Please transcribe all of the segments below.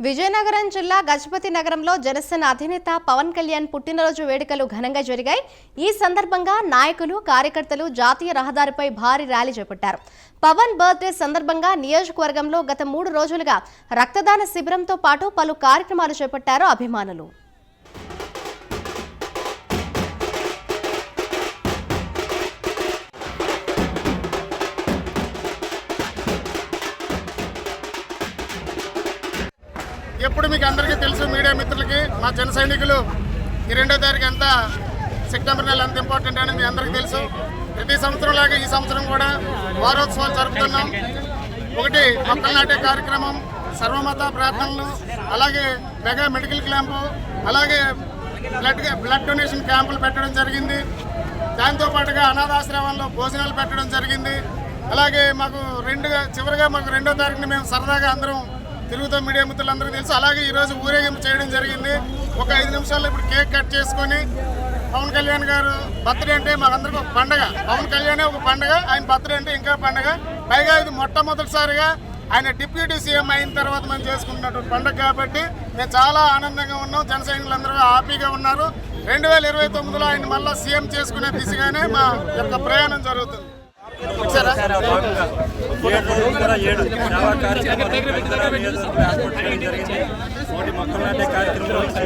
విజయనగరం జిల్లా గజపతి నగరంలో జనసేన అధినేత పవన్ కళ్యాణ్ పుట్టినరోజు వేడుకలు ఘనంగా జరిగాయి. ఈ సందర్భంగా నాయకులు, కార్యకర్తలు జాతీయ రహదారిపై భారీ ర్యాలీ చేపట్టారు. పవన్ బర్త్డే సందర్భంగా నియోజకవర్గంలో గత 3 రోజులుగా రక్తదాన శిబిరంతో పాటు పలు కార్యక్రమాలు చేపట్టారు అభిమానులు. ఎప్పుడు మీకు అందరికీ తెలుసు, మీడియా మిత్రులకి, మా జన సైనికులు ఈ 2వ తారీఖు ఎంత సెప్టెంబర్ నెల ఎంత ఇంపార్టెంట్ అని మీ అందరికీ తెలుసు. ప్రతి సంవత్సరం లాగా ఈ సంవత్సరం కూడా వారోత్సవాలు జరుపుతున్నాం. ఒకటి మొక్కలు నాటే కార్యక్రమం, సర్వమత ప్రార్థనలు, అలాగే మెగా మెడికల్ క్యాంపు, అలాగే బ్లడ్ డొనేషన్ క్యాంపులు పెట్టడం జరిగింది. దాంతో పాటుగా అనాథాశ్రమాల్లో భోజనాలు పెట్టడం జరిగింది. అలాగే మాకు చివరిగా మాకు 2వ తారీఖుని మేము సరదాగా అందరం తిరుగుతాం, మీడియా మిత్రులందరికీ తెలుసు. అలాగే ఈరోజు ఊరేగింపు చేయడం జరిగింది. ఒక 5 నిమిషాల్లో ఇప్పుడు కేక్ కట్ చేసుకొని పవన్ కళ్యాణ్ గారు బర్త్డే అంటే మాకందరికీ ఒక పండగ. పవన్ కళ్యాణే ఒక పండగ, ఆయన బర్త్డే అంటే ఇంకా పండగ. పైగా ఇది మొట్టమొదటిసారిగా ఆయన డిప్యూటీ సీఎం అయిన తర్వాత మనం చేసుకున్నటువంటి పండుగ కాబట్టి మేము చాలా ఆనందంగా ఉన్నాం. జన సైనికులందరూ హ్యాపీగా ఉన్నారు. 2029లో ఆయన మళ్ళీ సీఎం చేసుకునే దిశగానే మా యొక్క ప్రయాణం జరుగుతుంది. ఒకటి మొక్కలు నాటే కార్యక్రమం నుంచి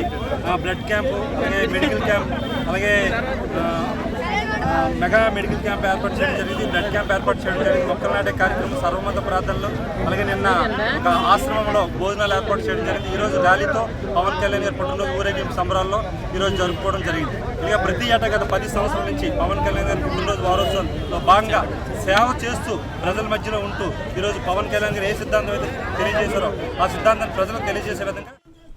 బ్లడ్ క్యాంపు, అలాగే మెడికల్ క్యాంప్, అలాగే మెగా మెడికల్ క్యాంప్ ఏర్పాటు చేయడం జరిగింది. బ్లడ్ క్యాంప్ ఏర్పాటు చేయడం జరిగింది. మొక్కలు నాటే కార్యక్రమం, సర్వమత ప్రార్థనలు, అలాగే నిన్న ఒక ఆశ్రమంలో భోజనాలు ఏర్పాటు చేయడం జరిగింది. ఈరోజు ర్యాలీతో పవన్ కళ్యాణ్ గారి పుట్టినరోజు ఊరేగింపు సంబరాల్లో ఈరోజు జరుపుకోవడం జరిగింది. ఇక ప్రతి ఏటా గత 10 సంవత్సరాల నుంచి పవన్ కళ్యాణ్ గారి పుట్టినరోజు వారోత్సవంలో భాగంగా సేవ చేస్తూ ప్రజల మధ్యలో ఉంటూ ఈరోజు పవన్ కళ్యాణ్ గారు ఏ సిద్ధాంతం అయితే తెలియజేశారో ఆ సిద్ధాంతాన్ని ప్రజలకు తెలియజేసే విధంగా